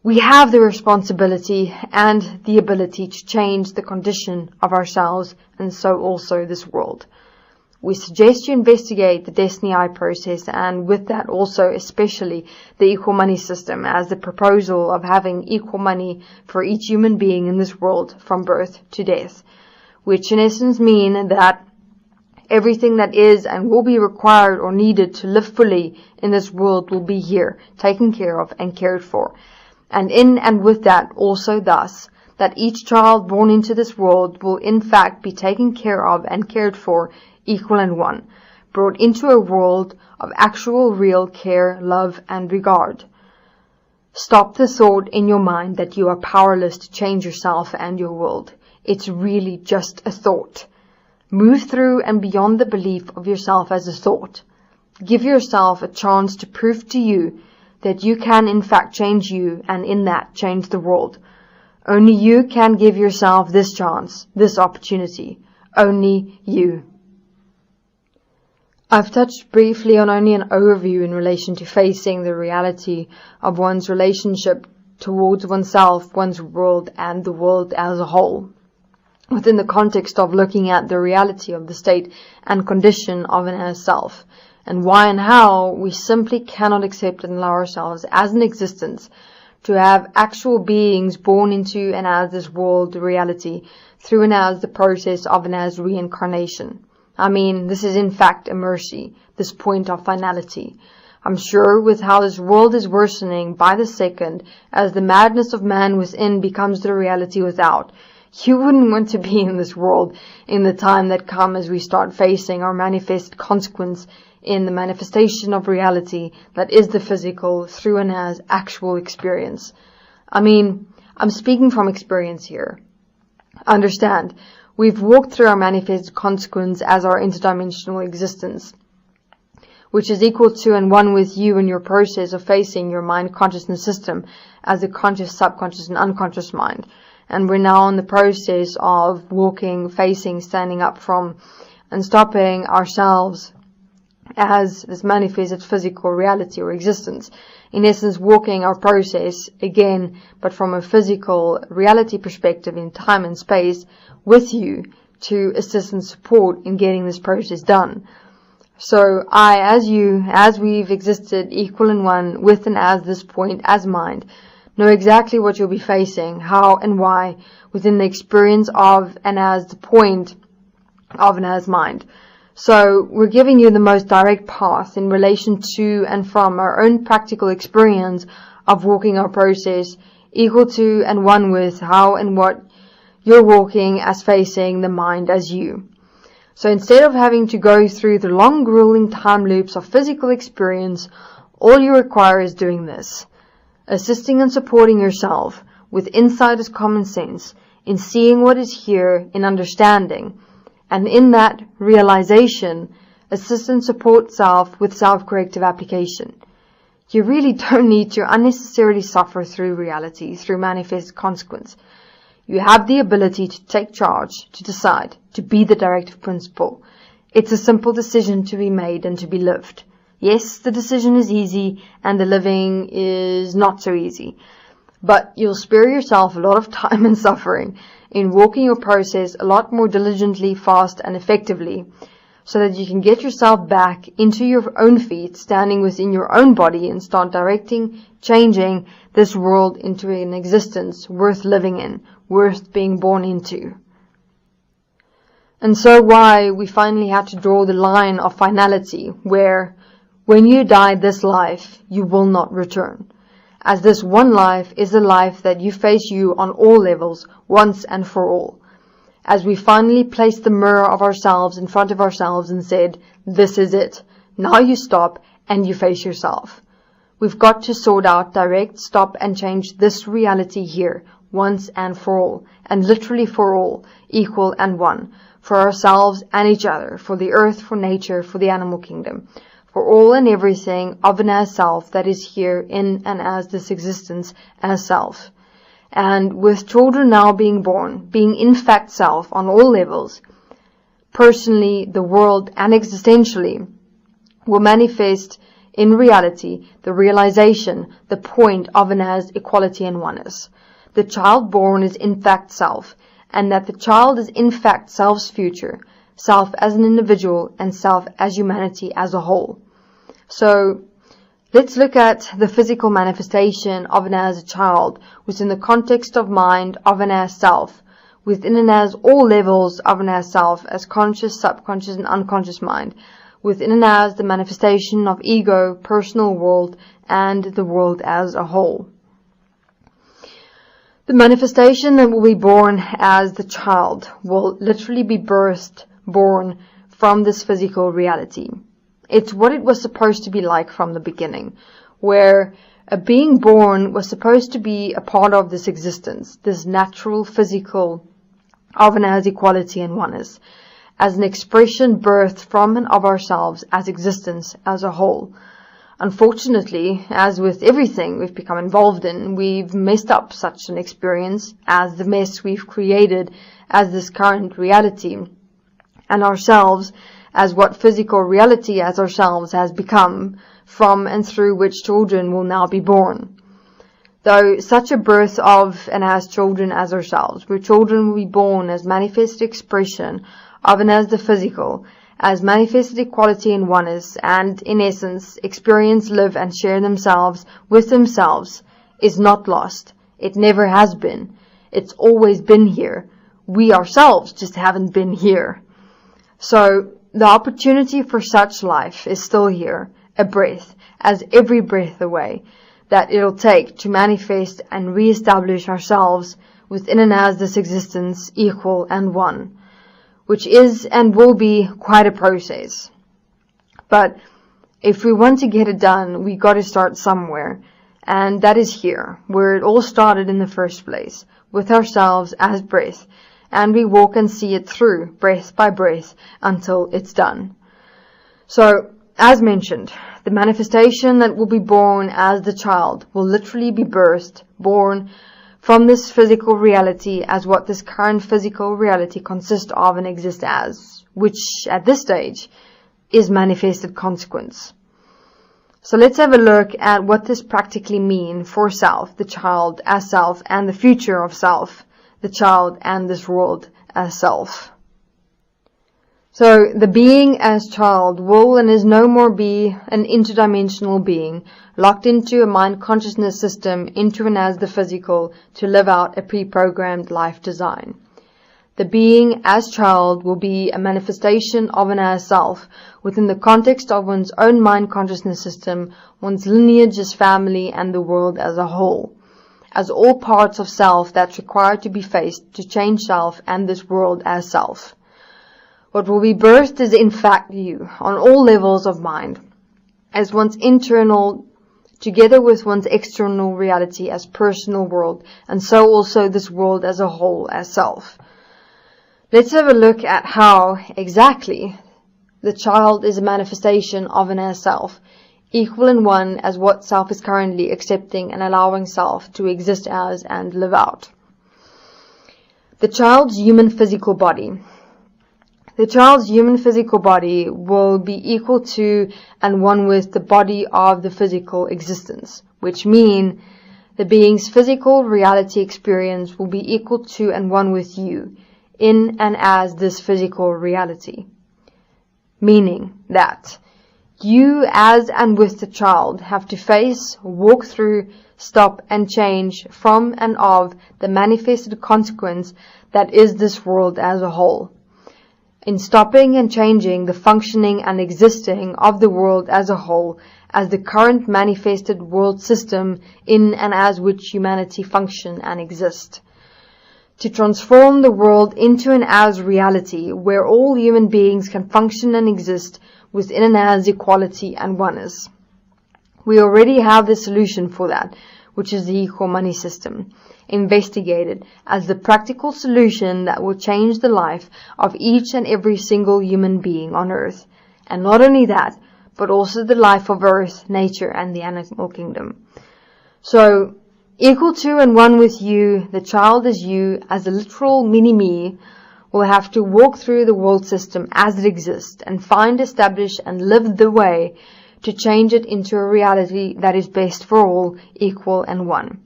We have the responsibility and the ability to change the condition of ourselves and so also this world. We suggest you investigate the Destiny Eye process, and with that also especially the equal money system, as the proposal of having equal money for each human being in this world from birth to death, which in essence mean that everything that is and will be required or needed to live fully in this world will be here, taken care of and cared for. And in and with that also thus, that each child born into this world will in fact be taken care of and cared for, equal and one, brought into a world of actual real care, love and regard. Stop the thought in your mind that you are powerless to change yourself and your world. It's really just a thought. Move through and beyond the belief of yourself as a thought. Give yourself a chance to prove to you that you can in fact change you, and in that change the world. Only you can give yourself this chance, this opportunity. Only you. I've touched briefly on only an overview in relation to facing the reality of one's relationship towards oneself, one's world, and the world as a whole, within the context of looking at the reality of the state and condition of an as self, and why and how we simply cannot accept and allow ourselves as an existence to have actual beings born into and as this world reality through and as the process of an as reincarnation. I mean, this is in fact a mercy, this point of finality. I'm sure with how this world is worsening by the second, as the madness of man within becomes the reality without, you wouldn't want to be in this world in the time that comes as we start facing our manifest consequence in the manifestation of reality that is the physical through and as actual experience. I mean, I'm speaking from experience here. Understand, we've walked through our manifest consequence as our interdimensional existence, which is equal to and one with you in your process of facing your mind consciousness system as a conscious, subconscious and unconscious mind. And we're now in the process of walking, facing, standing up from and stopping ourselves as this manifested physical reality or existence. In essence, walking our process again, but from a physical reality perspective in time and space with you to assist and support in getting this process done. So I, as you, as we've existed equal and one with and as this point as mind, know exactly what you'll be facing, how and why within the experience of and as the point of and as mind. So we're giving you the most direct path in relation to and from our own practical experience of walking our process equal to and one with how and what you're walking as facing the mind as you. So instead of having to go through the long grueling time loops of physical experience, all you require is doing this. Assisting and supporting yourself with insight as common sense, in seeing what is here, in understanding, and in that realization, assist and support self with self-corrective application. You really don't need to unnecessarily suffer through reality, through manifest consequence. You have the ability to take charge, to decide, to be the directive principle. It's a simple decision to be made and to be lived. Yes, the decision is easy and the living is not so easy. But you'll spare yourself a lot of time and suffering in walking your process a lot more diligently, fast and effectively, so that you can get yourself back into your own feet, standing within your own body and start directing, changing this world into an existence worth living in, worth being born into. And so why we finally had to draw the line of finality, where when you die this life, you will not return. As this one life is a life that you face you on all levels, once and for all. As we finally placed the mirror of ourselves in front of ourselves and said, this is it. Now you stop and you face yourself. We've got to sort out, direct, stop and change this reality here, once and for all, and literally for all, equal and one, for ourselves and each other, for the earth, for nature, for the animal kingdom, for all and everything of and as self that is here in and as this existence as self. And with children now being born, being in fact self on all levels, personally, the world, and existentially, will manifest in reality, the realization, the point of and as equality and oneness. The child born is in fact self, and that the child is in fact self's future, self as an individual and self as humanity as a whole. So, let's look at the physical manifestation of and as a child within the context of mind of and as self, within and as all levels of and as self, as conscious, subconscious, and unconscious mind, within and as the manifestation of ego, personal world, and the world as a whole. The manifestation that will be born as the child will literally be born from this physical reality. It's what it was supposed to be like from the beginning, where a being born was supposed to be a part of this existence, this natural physical of and as equality and oneness, as an expression birthed from and of ourselves as existence as a whole. Unfortunately, as with everything we've become involved in, we've messed up such an experience as the mess we've created as this current reality, and ourselves as what physical reality as ourselves has become, from and through which children will now be born. Though such a birth of and as children as ourselves, where children will be born as manifested expression of and as the physical, as manifested equality and oneness, and in essence experience, live and share themselves with themselves, is not lost. It never has been. It's always been here. We ourselves just haven't been here. So the opportunity for such life is still here, a breath, as every breath away, that it'll take to manifest and re-establish ourselves within and as this existence equal and one, which is and will be quite a process. But if we want to get it done, we got to start somewhere, and that is here, where it all started in the first place, with ourselves as breath, and we walk and see it through, breath by breath, until it's done. So, as mentioned, the manifestation that will be born as the child will literally be born from this physical reality as what this current physical reality consists of and exists as, which at this stage is manifested consequence. So let's have a look at what this practically means for self, the child as self, and the future of self, the child and this world as self. So the being as child will and is no more be an interdimensional being, locked into a mind consciousness system, into and as the physical, to live out a pre-programmed life design. The being as child will be a manifestation of an as self within the context of one's own mind consciousness system, one's lineage as family, and the world as a whole, as all parts of self that's required to be faced to change self and this world as self. What will be birthed is in fact you, on all levels of mind, as one's internal, together with one's external reality as personal world, and so also this world as a whole as self. Let's have a look at how exactly the child is a manifestation of an as self, equal and one as what self is currently accepting and allowing self to exist as and live out. The child's human physical body. The child's human physical body will be equal to and one with the body of the physical existence, which mean the being's physical reality experience will be equal to and one with you, in and as this physical reality. Meaning that you as and with the child have to face, walk through, stop and change from and of the manifested consequence that is this world as a whole. In stopping and changing the functioning and existing of the world as a whole as the current manifested world system in and as which humanity function and exist. To transform the world into an as reality where all human beings can function and exist within an as equality and oneness. We already have the solution for that, which is the equal money system, investigated as the practical solution that will change the life of each and every single human being on earth. And not only that, but also the life of earth, nature, and the animal kingdom. So, equal to and one with you, the child as you, as a literal mini-me, will have to walk through the world system as it exists and find, establish, and live the way to change it into a reality that is best for all, equal and one.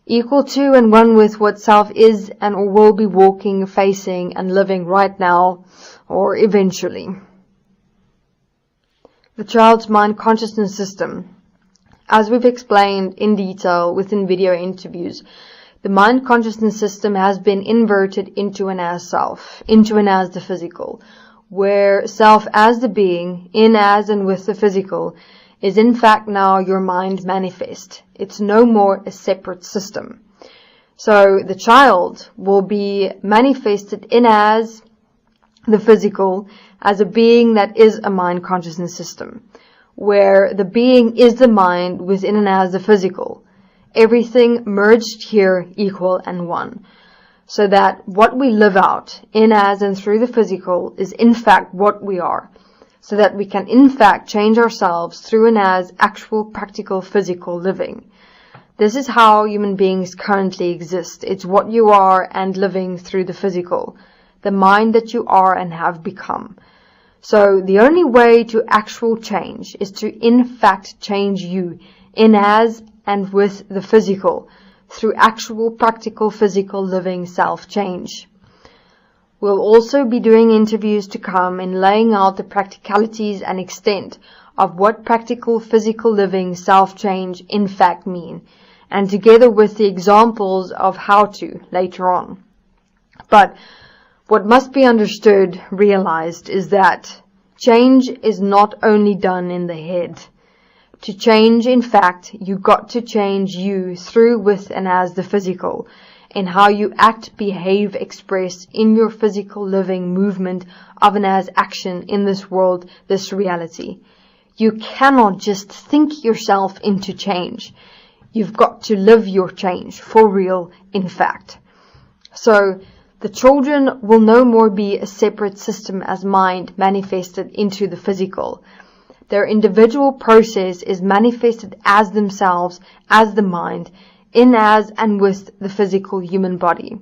Equal to and one with what self is and or will be walking, facing and living right now or eventually. The child's mind consciousness system. As we've explained in detail within video interviews, the mind consciousness system has been inverted into and as self, into and as the physical, where self as the being, in as and with the physical, is in fact now your mind manifest. It's no more a separate system. So the child will be manifested in as the physical, as a being that is a mind consciousness system, where the being is the mind within and as the physical. Everything merged here, equal and one. So that what we live out in as and through the physical is in fact what we are. So that we can in fact change ourselves through and as actual practical physical living. This is how human beings currently exist. It's what you are and living through the physical. The mind that you are and have become. So the only way to actual change is to in fact change you in as and with the physical through actual practical physical living self-change. We'll also be doing interviews to come and laying out the practicalities and extent of what practical physical living self-change in fact mean, and together with the examples of how to later on. But what must be understood, realized, is that change is not only done in the head. To change, in fact, you got to change you through, with, and as the physical, in how you act, behave, express in your physical living movement of and as action in this world, this reality. You cannot just think yourself into change. You've got to live your change for real, in fact. So, the children will no more be a separate system as mind manifested into the physical. Their individual process is manifested as themselves, as the mind, in as and with the physical human body.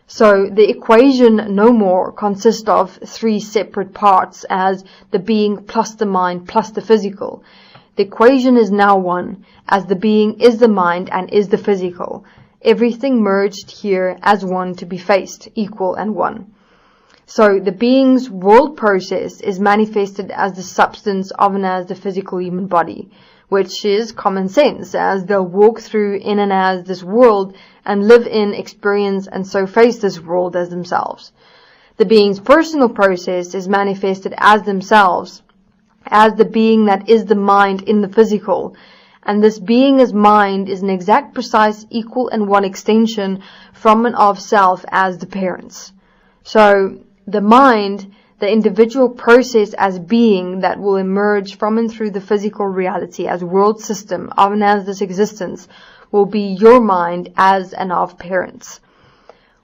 So the equation no more consists of three separate parts as the being plus the mind plus the physical. The equation is now one, as the being is the mind and is the physical. Everything merged here as one to be faced, equal and one. So the being's world process is manifested as the substance of and as the physical human body, which is common sense, as they'll walk through in and as this world and live in, experience, and so face this world as themselves. The being's personal process is manifested as themselves, as the being that is the mind in the physical, and this being as mind is an exact, precise, equal, and one extension from and of self as the parents. So, the mind, the individual process as being that will emerge from and through the physical reality as world system of and as this existence will be your mind as and of parents.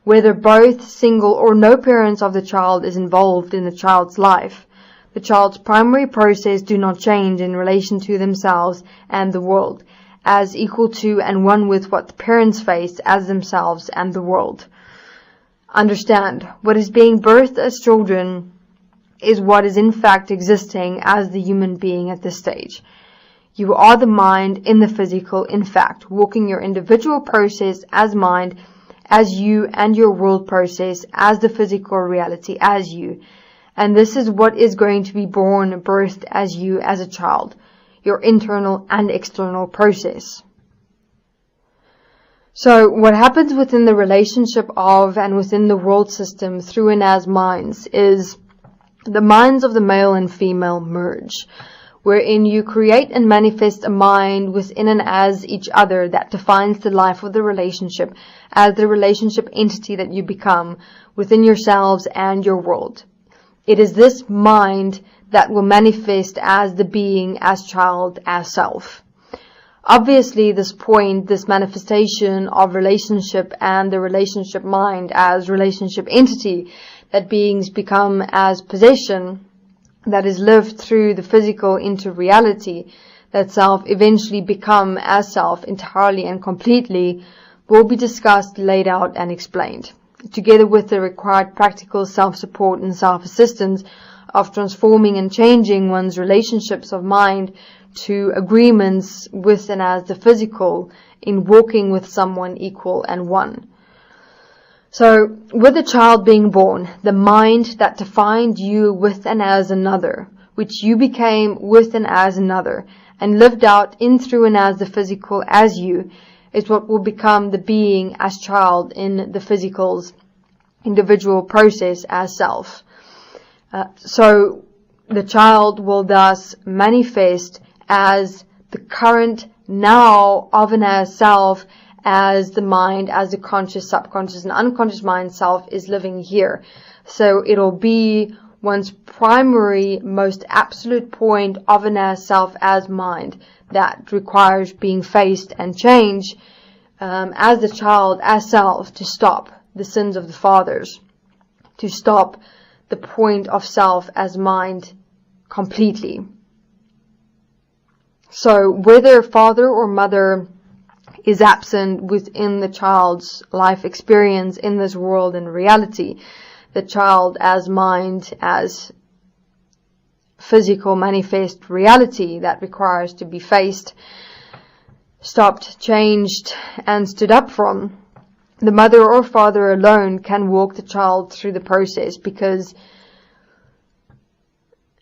Whether both single or no parents of the child is involved in the child's life, the child's primary process do not change in relation to themselves and the world, as equal to and one with what the parents face as themselves and the world. Understand, what is being birthed as children is what is in fact existing as the human being at this stage. You are the mind in the physical, in fact, walking your individual process as mind, as you, and your world process as the physical reality, as you. And this is what is going to be born, birthed as you as a child, your internal and external process. So what happens within the relationship of and within the world system through and as minds is the minds of the male and female merge, wherein you create and manifest a mind within and as each other that defines the life of the relationship as the relationship entity that you become within yourselves and your world. It is this mind that will manifest as the being, as child, as self. Obviously, this point, this manifestation of relationship and the relationship mind as relationship entity that beings become as possession that is lived through the physical into reality that self eventually become as self entirely and completely will be discussed, laid out and explained, together with the required practical self-support and self-assistance of transforming and changing one's relationships of mind to agreements with and as the physical in walking with someone equal and one. So, with the child being born, the mind that defined you with and as another, which you became with and as another, and lived out in, through, and as the physical as you, is what will become the being as child in the physical's individual process as self. So the child will thus manifest as the current now of and as self, as the mind, as the conscious, subconscious, and unconscious mind self is living here. So it'll be one's primary, most absolute point of and as self as mind that requires being faced and changed as the child, as self, to stop the sins of the fathers, to stop the point of self as mind completely. So whether father or mother is absent within the child's life experience in this world and reality, the child as mind, as physical manifest reality that requires to be faced, stopped, changed, and stood up from, the mother or father alone can walk the child through the process, because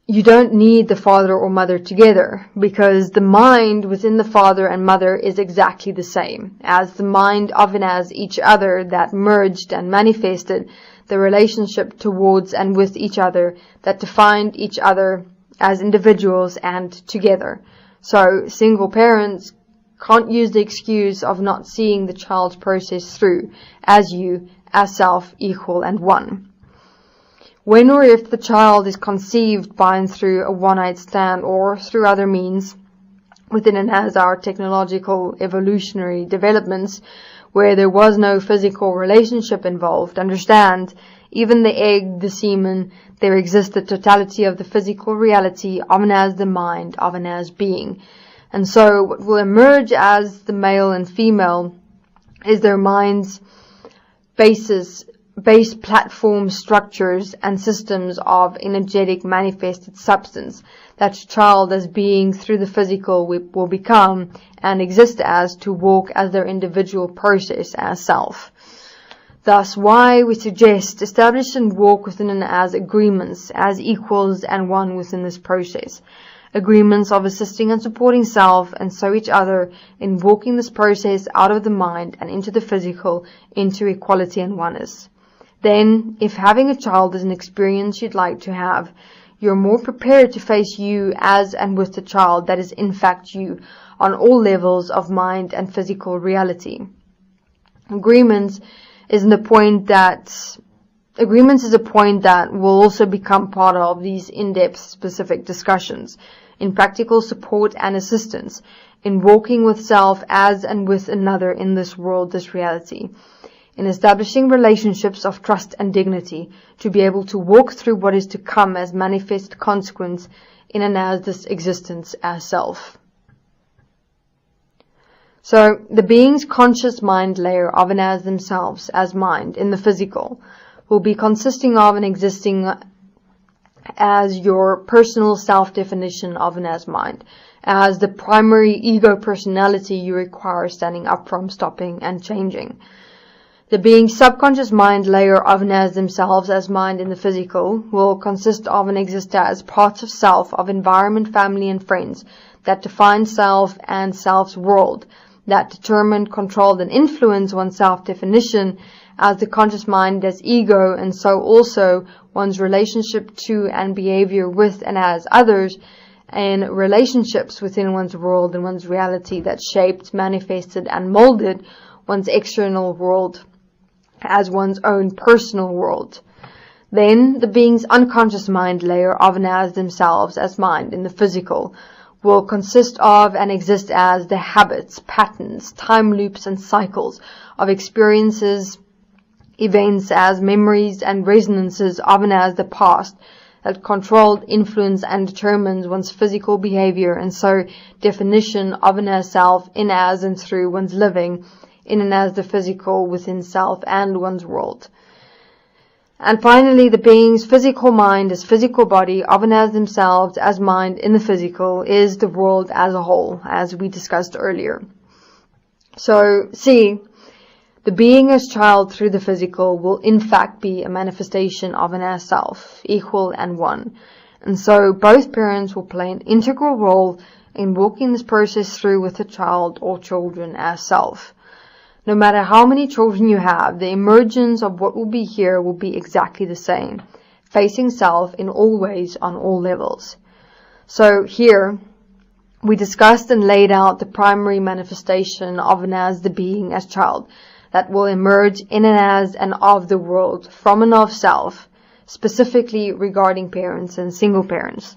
you don't need the father or mother together, because the mind within the father and mother is exactly the same as the mind of and as each other that merged and manifested the relationship towards and with each other that defined each other as individuals and together. So single parents can't use the excuse of not seeing the child's process through as you, as self, equal and one. When or if the child is conceived by and through a one-night stand or through other means within and as our technological evolutionary developments where there was no physical relationship involved, understand, even the egg, the semen, there exists the totality of the physical reality of and as the mind, of and as being. And so what will emerge as the male and female is their mind's base platform structures and systems of energetic manifested substance that child as being through the physical will become and exist as to walk as their individual process as self. Thus, why we suggest establish and walk within and as agreements, as equals and one within this process. Agreements of assisting and supporting self and so each other in walking this process out of the mind and into the physical, into equality and oneness. Then, if having a child is an experience you'd like to have, you're more prepared to face you as and with the child that is in fact you on all levels of mind and physical reality. Agreements is a point that will also become part of these in-depth specific discussions in practical support and assistance in walking with self as and with another in this world, this reality, in establishing relationships of trust and dignity to be able to walk through what is to come as manifest consequence in and as this existence as self. So, the being's conscious mind layer of and as themselves as mind in the physical will be consisting of and existing as your personal self-definition of and as mind, as the primary ego personality you require standing up from, stopping, and changing. The being's subconscious mind layer of and as themselves as mind in the physical will consist of and exist as parts of self, of environment, family, and friends that define self and self's world, that determine, control, and influence one's self-definition as the conscious mind as ego, and so also one's relationship to and behavior with and as others, and relationships within one's world and one's reality that shaped, manifested, and molded one's external world as one's own personal world. Then the being's unconscious mind layer of and as themselves as mind in the physical will consist of and exist as the habits, patterns, time loops, and cycles of experiences, events as memories and resonances of and as the past that controlled, influence, and determines one's physical behavior, and so definition of and as self in as and through one's living in and as the physical within self and one's world. And finally, the being's physical mind as physical body, of and as themselves, as mind in the physical, is the world as a whole, as we discussed earlier. So, see, the being as child through the physical will in fact be a manifestation of an as self, equal and one. And so both parents will play an integral role in walking this process through with the child or children as self. No matter how many children you have, the emergence of what will be here will be exactly the same, facing self in all ways on all levels. So here, we discussed and laid out the primary manifestation of and as the being as child that will emerge in and as and of the world from and of self, specifically regarding parents and single parents.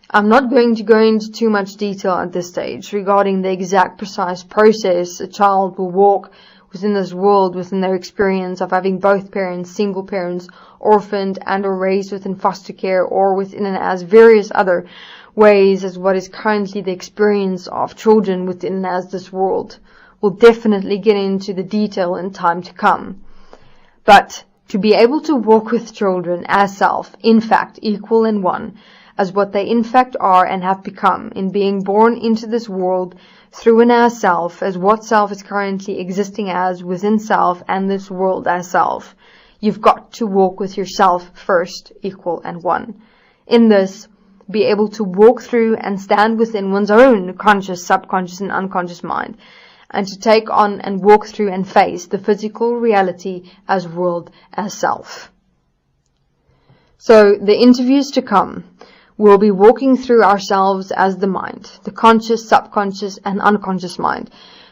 I'm not going to go into too much detail at this stage regarding the exact precise process a child will walk within this world within their experience of having both parents, single parents, orphaned and or raised within foster care or within and as various other ways as what is currently the experience of children within and as this world. We'll definitely get into the detail in time to come. But to be able to walk with children as self, in fact, equal and one, as what they in fact are and have become in being born into this world through and as self, as what self is currently existing as within self and this world as self. You've got to walk with yourself first, equal and one. In this, be able to walk through and stand within one's own conscious, subconscious and unconscious mind, and to take on and walk through and face the physical reality as world as self. So the interviews to come, we'll be walking through ourselves as the mind, the conscious, subconscious and unconscious mind,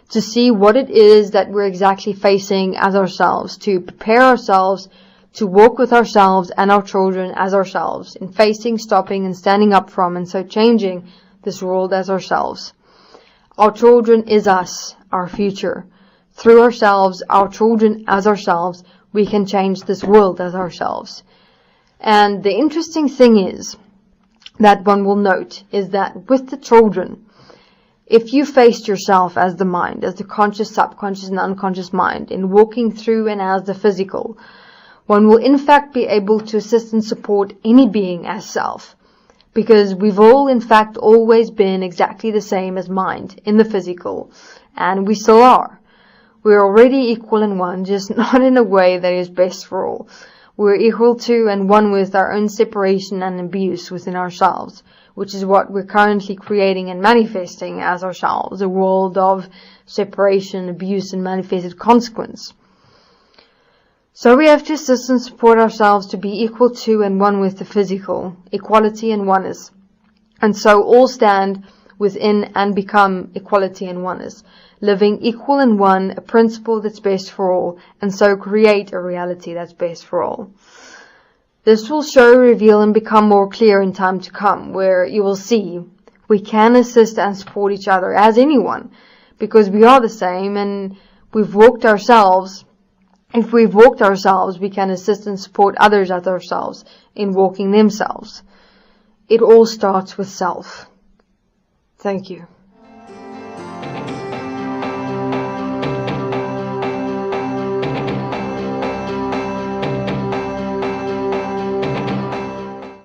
to see what it is that we're exactly facing as ourselves, to prepare ourselves to walk with ourselves and our children as ourselves, in facing, stopping and standing up from and so changing this world as ourselves. Our children is us, our future. Through ourselves, our children as ourselves, we can change this world as ourselves. And the interesting thing is, that one will note is that with the children, if you faced yourself as the mind, as the conscious, subconscious and unconscious mind, in walking through and as the physical, one will in fact be able to assist and support any being as self. Because we've all in fact always been exactly the same as mind in the physical, and we still are. We're already equal and one, just not in a way that is best for all. We're equal to and one with our own separation and abuse within ourselves, which is what we're currently creating and manifesting as ourselves, a world of separation, abuse, and manifested consequence. So we have to assist and support ourselves to be equal to and one with the physical, equality and oneness, and so all stand within and become equality and oneness, living equal and one, a principle that's best for all, and so create a reality that's best for all. This will show, reveal, and become more clear in time to come, where you will see we can assist and support each other as anyone, because we are the same, and we've walked ourselves. If we've walked ourselves, we can assist and support others as ourselves in walking themselves. It all starts with self. Thank you.